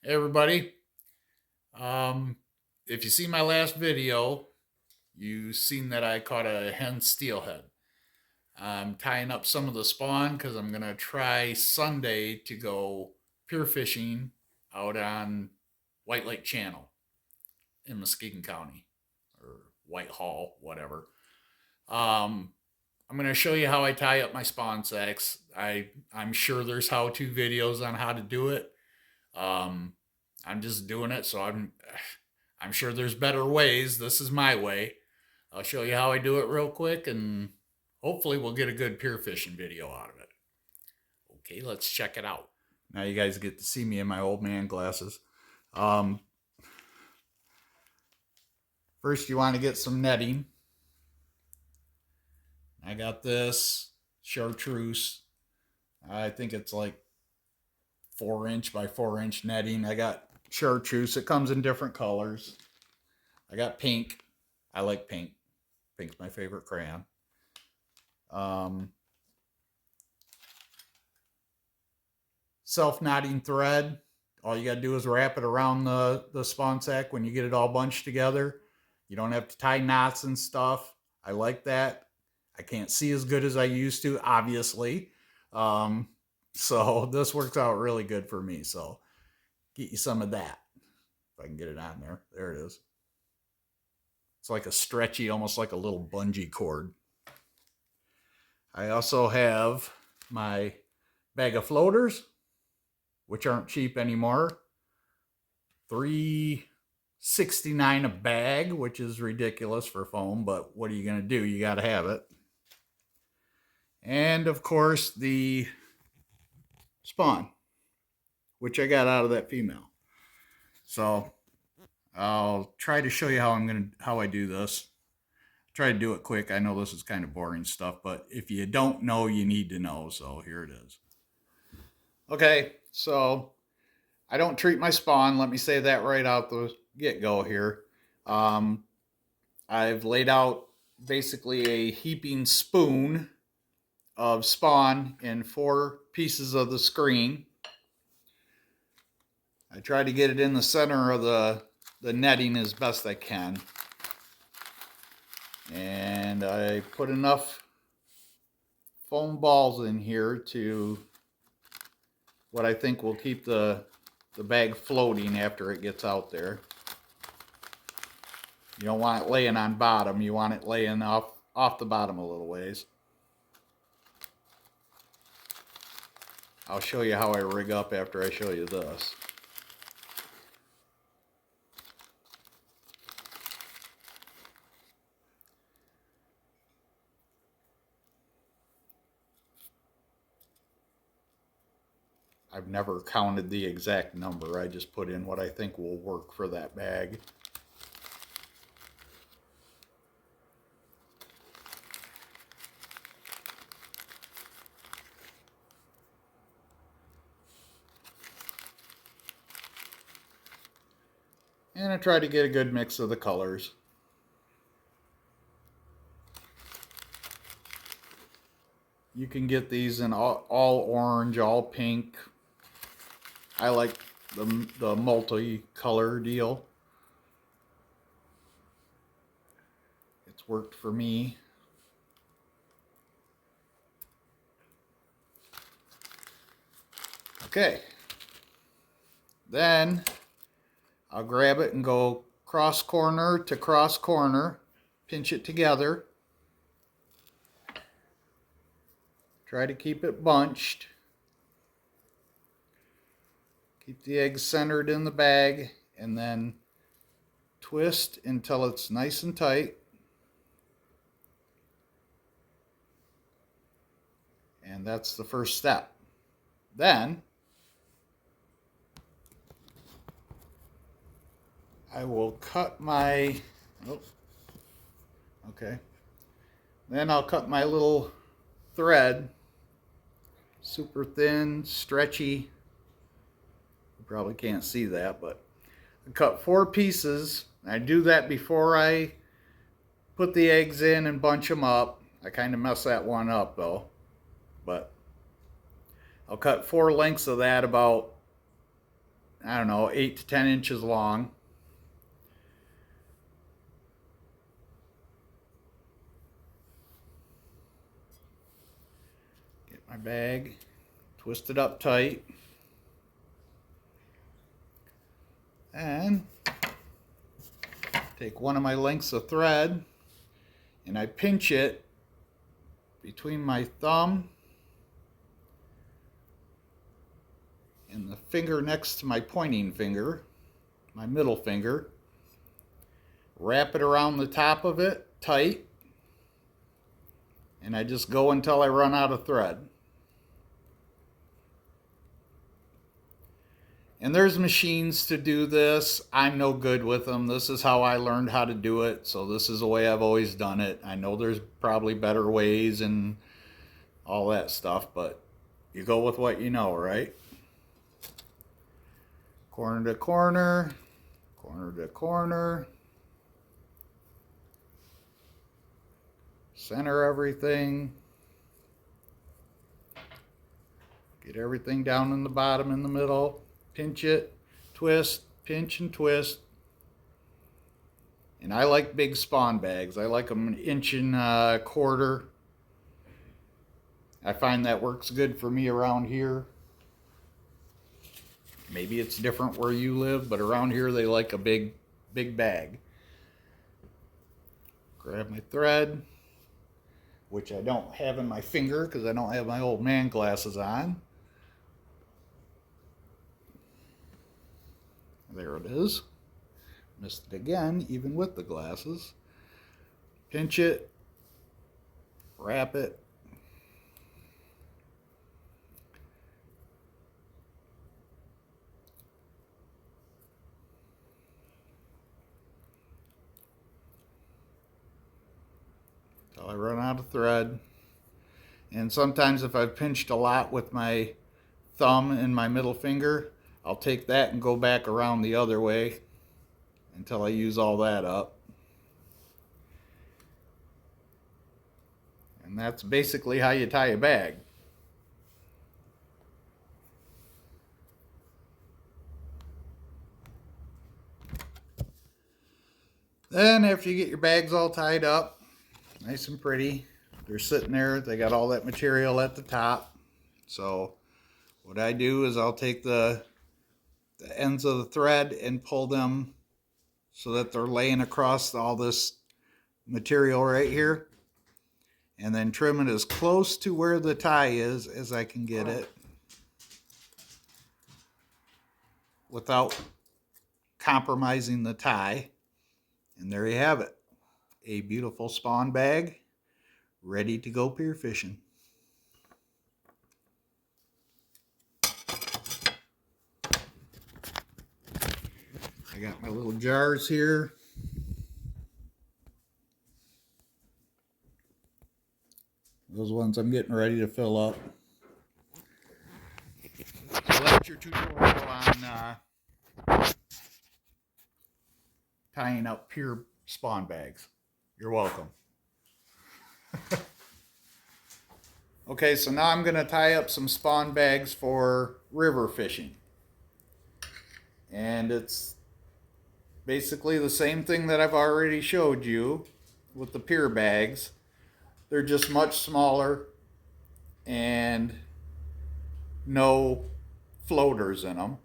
Hey everybody. Um, if you see my last video, you seen that I caught a hen steelhead. I'm tying up some of the spawn because I'm gonna try Sunday to go pier fishing out on White Lake Channel in Muskegon County or Whitehall, whatever. Um, I'm gonna show you how I tie up my spawn sacks. I'm sure there's how-to videos on how to do it. Um, I'm just doing it, so I'm sure there's better ways. This is my way. I'll show you how I do it real quick, and hopefully we'll get a good pier fishing video out of it. Okay, let's check it out. Now you guys get to see me in my old man glasses. Um, First, you want to get some netting. I got this chartreuse. I think it's like 4" by 4" netting. I got chartreuse. It comes in different colors. I got pink. I like pink. Pink's my favorite crayon. Self-knotting thread. All you got to do is wrap it around the spawn sack when you get it all bunched together. You don't have to tie knots and stuff. I like that. I can't see as good as I used to, obviously. So this works out really good for me. So get you some of that. If I can get it on there. There it is. It's like a stretchy, almost like a little bungee cord. I also have my bag of floaters, which aren't cheap anymore. $3.69 a bag, which is ridiculous for foam, but what are you going to do? You got to have it. And of course, the spawn, which I got out of that female. So I'll try to show you how I do this. Try to do it quick. I know this is kind of boring stuff, but if you don't know, you need to know. So here it is. Okay, so I don't treat my spawn. Let me say that right out the get-go here. I've laid out basically a heaping spoon of spawn in 4 pieces of the screen. I try to get it in the center of the netting as best I can. And I put enough foam balls in here to what I think will keep the bag floating after it gets out there. You don't want it laying on bottom. You want it laying off the bottom a little ways. I'll show you how I rig up after I show you this. I've never counted the exact number. I just put in what I think will work for that bag. And I try to get a good mix of the colors. You can get these in all orange, all pink. I like the multi-color deal. It's worked for me. Okay. Then I'll grab it and go cross corner to cross corner, pinch it together. Try to keep it bunched. Keep the eggs centered in the bag and then twist until it's nice and tight. And that's the first step. Then I will cut my, Then I'll cut my little thread, super thin, stretchy. You probably can't see that, but I cut 4 pieces. I do that before I put the eggs in and bunch them up. I kind of mess that one up though, but I'll cut 4 lengths of that about, I don't know, 8 to 10 inches long. Get my bag, twist it up tight, and take one of my lengths of thread and I pinch it between my thumb and the finger next to my pointing finger, my middle finger. Wrap it around the top of it tight, and I just go until I run out of thread. And there's machines to do this. I'm no good with them. This is how I learned how to do it, so this is the way I've always done it. I know there's probably better ways and all that stuff, but you go with what you know, right? Corner to corner, corner to corner. Center everything. Get everything down in the bottom in the middle. Pinch it, twist, pinch and twist. And I like big spawn bags. I like them 1.25 inches. I find that works good for me around here. Maybe it's different where you live, but around here they like a big bag. Grab my thread, which I don't have in my finger because I don't have my old man glasses on. There it is. Missed it again, even with the glasses. Pinch it, wrap it. Till I run out of thread. And sometimes if I've pinched a lot with my thumb and my middle finger, I'll take that and go back around the other way until I use all that up. And that's basically how you tie a bag. Then after you get your bags all tied up, nice and pretty, they're sitting there, they got all that material at the top. So what I do is I'll take the ends of the thread and pull them so that they're laying across all this material right here, and then trim it as close to where the tie is as I can get it without compromising the tie. And there you have it, a beautiful spawn bag ready to go pier fishing. I got my little jars here. Those ones I'm getting ready to fill up. So that's your tutorial on tying up pier spawn bags. You're welcome. Okay, so now I'm going to tie up some spawn bags for river fishing. And it's basically the same thing that I've already showed you with the pier bags. They're just much smaller and no floaters in them.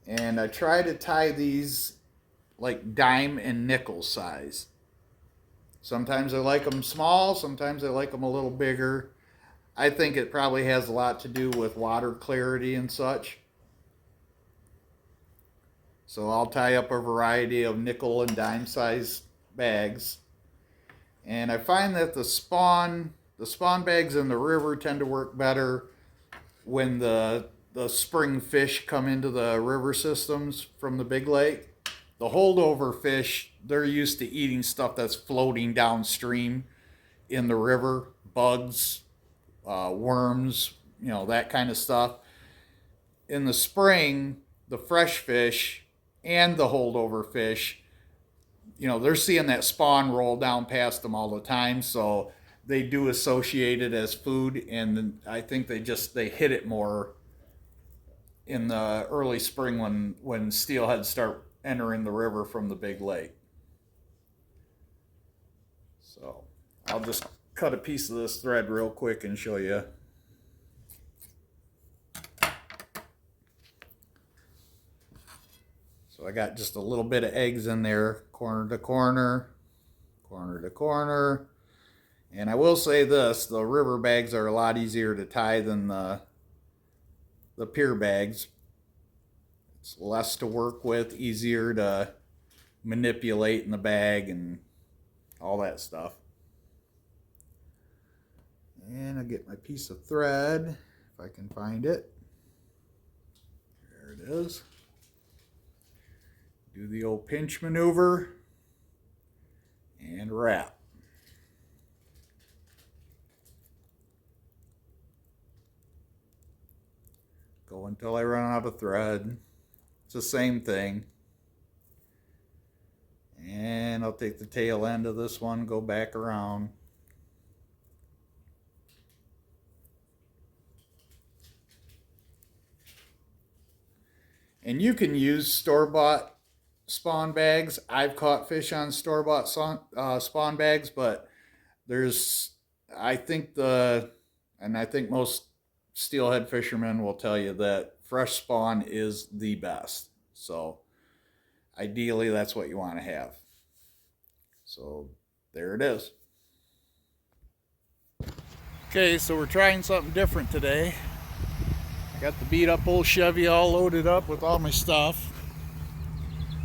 And I try to tie these like dime and nickel size. Sometimes I like them small, sometimes I like them a little bigger. I think it probably has a lot to do with water clarity and such. So I'll tie up a variety of nickel and dime size bags. And I find that the spawn bags in the river tend to work better when the spring fish come into the river systems from the big lake. The holdover fish, they're used to eating stuff that's floating downstream in the river, bugs, worms, you know, that kind of stuff. In the spring, the fresh fish and the holdover fish, you know, they're seeing that spawn roll down past them all the time, so they do associate it as food, and I think they hit it more in the early spring when steelhead start entering the river from the big lake. So I'll just cut a piece of this thread real quick and show you. So I got just a little bit of eggs in there, corner to corner, corner to corner. And I will say this, the river bags are a lot easier to tie than the pier bags. It's less to work with, easier to manipulate in the bag and all that stuff. And I'll get my piece of thread, if I can find it. There it is. Do the old pinch maneuver and wrap. Go until I run out of thread. It's the same thing. And I'll take the tail end of this one, go back around. And you can use store-bought spawn bags. I've caught fish on store-bought spawn bags, but I think most steelhead fishermen will tell you that fresh spawn is the best. So ideally, that's what you want to have. So there it is. Okay, so we're trying something different today. I got the beat up old Chevy all loaded up with all my stuff.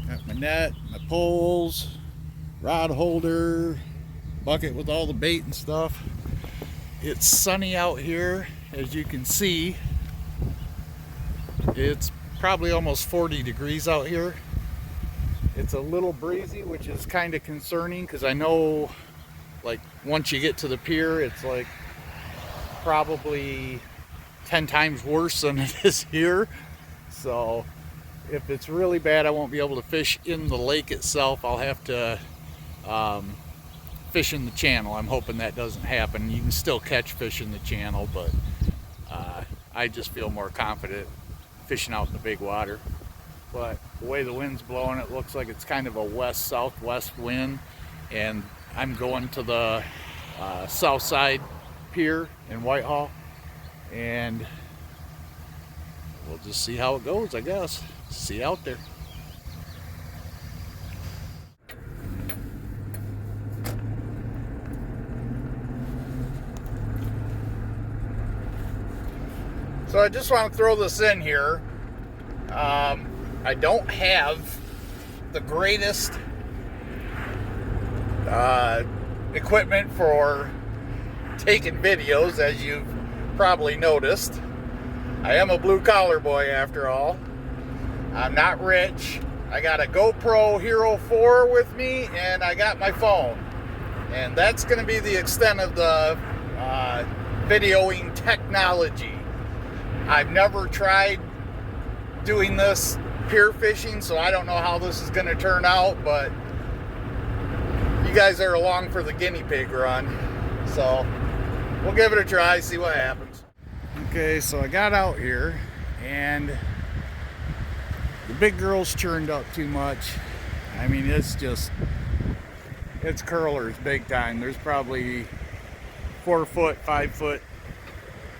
Got my net, my poles, rod holder, bucket with all the bait and stuff. It's sunny out here, as you can see. It's probably almost 40 degrees out here. It's a little breezy, which is kind of concerning because I know, like, once you get to the pier, it's like probably 10 times worse than it is here. So if it's really bad, I won't be able to fish in the lake itself. I'll have to fish in the channel. I'm hoping that doesn't happen. You can still catch fish in the channel, but I just feel more confident fishing out in the big water. But the way the wind's blowing, it looks like it's kind of a west-southwest wind, and I'm going to the south side pier in Whitehall, and we'll just see how it goes, I guess. See you out there. So I just want to throw this in here. I don't have the greatest equipment for taking videos, as you've probably noticed. I am a blue collar boy after all. I'm not rich. I got a GoPro Hero 4 with me, and I got my phone. And that's going to be the extent of the videoing technology. I've never tried doing this pier fishing, so I don't know how this is going to turn out, but you guys are along for the guinea pig run. So we'll give it a try, see what happens. Okay, so I got out here, and the big girl's churned up too much. I mean, it's curlers big time. There's probably 4 foot, 5 foot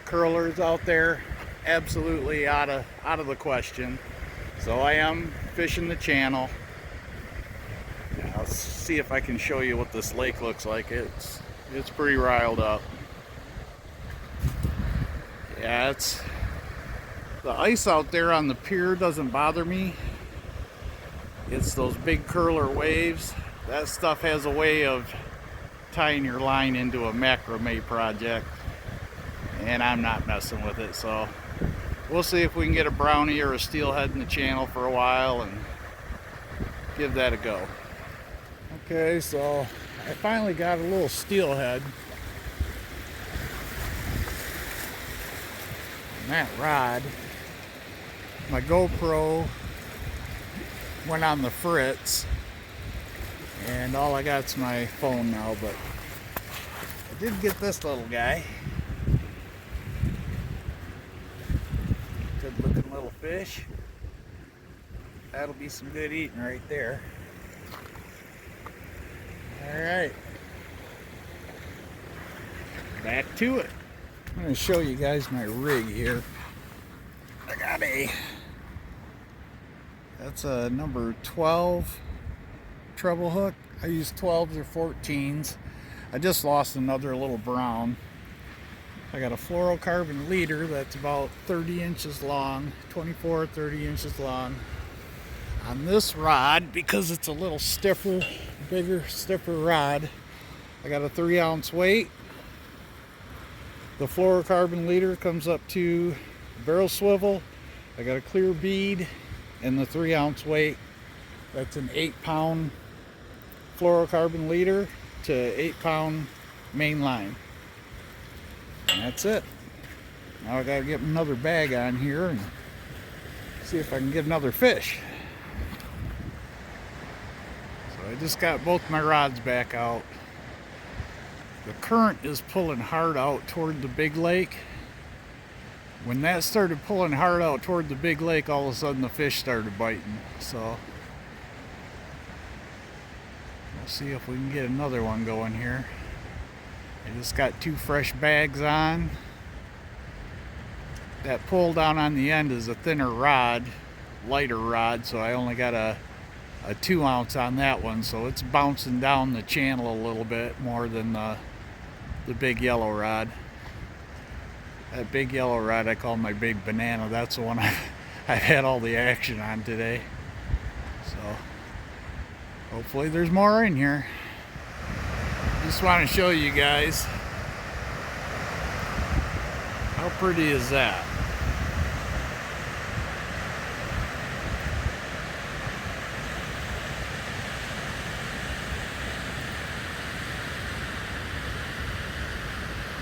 curlers out there. Absolutely out of the question. So I am fishing the channel. I'll see if I can show you what this lake looks like. It's pretty riled up. Yeah, the ice out there on the pier doesn't bother me. It's those big curler waves. That stuff has a way of tying your line into a macrame project, and I'm not messing with it. So we'll see if we can get a brownie or a steelhead in the channel for a while and give that a go. Okay, so I finally got a little steelhead. And that rod, my GoPro went on the fritz, and all I got's my phone now, but I did get this little guy. Good looking little fish. That'll be some good eating right there. Alright. Back to it. I'm going to show you guys my rig here. I got that's a number 12 treble hook. I use 12s or 14s. I just lost another little brown. I got a fluorocarbon leader that's about 30 inches long, 24, 30 inches long. On this rod, because it's a little stiffer, bigger, stiffer rod, I got a 3-ounce weight. The fluorocarbon leader comes up to barrel swivel. I got a clear bead and the 3-ounce weight. That's an 8-pound fluorocarbon leader to 8-pound main line. And that's it. Now I gotta get another bag on here and see if I can get another fish. So I just got both my rods back out. The current is pulling hard out toward the big lake. When that started pulling hard out toward the big lake, all of a sudden the fish started biting. So we'll see if we can get another one going here. I just got 2 fresh bags on. That pull down on the end is a thinner rod, lighter rod, so I only got a 2-ounce on that one, so it's bouncing down the channel a little bit more than the big yellow rod. That big yellow rod I call my big banana. That's the one I've had all the action on today. So hopefully there's more in here. Just want to show you guys how pretty is that.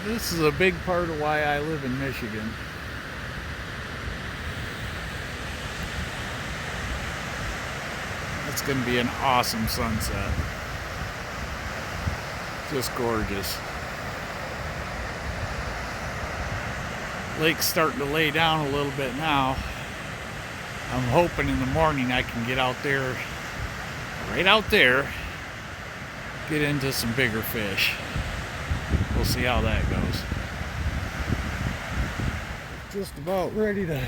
This is a big part of why I live in Michigan. It's going to be an awesome sunset. Just gorgeous. Lake's starting to lay down a little bit now. I'm hoping in the morning I can get out there, right out there, get into some bigger fish. We'll see how that goes. Just about ready to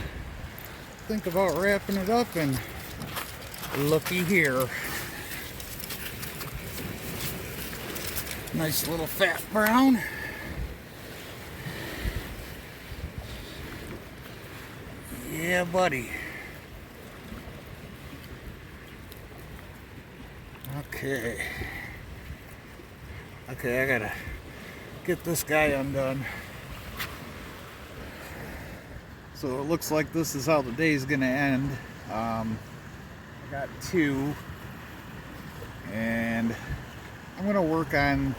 think about wrapping it up, and looky here. Nice little fat brown. Yeah, buddy. Okay. Okay, I gotta get this guy undone. So it looks like this is how the day is gonna end. I got 2, and I'm gonna work on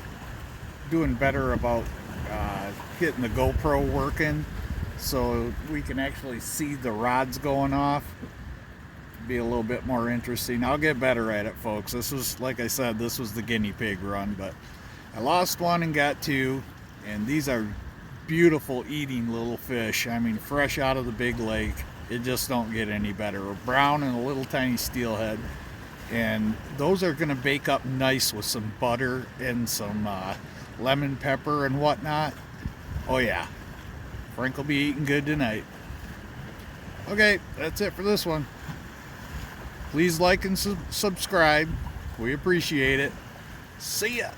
doing better about getting the GoPro working so we can actually see the rods going off. Be a little bit more interesting. I'll get better at it, folks. This was, like I said, this was the guinea pig run, but I lost 1 and got 2, and these are beautiful eating little fish. I mean, fresh out of the big lake. It just don't get any better. A brown and a little tiny steelhead, and those are gonna bake up nice with some butter and some lemon pepper and whatnot. Oh yeah, Frank will be eating good tonight. Okay, that's it for this one. Please like and subscribe. We appreciate it. See ya.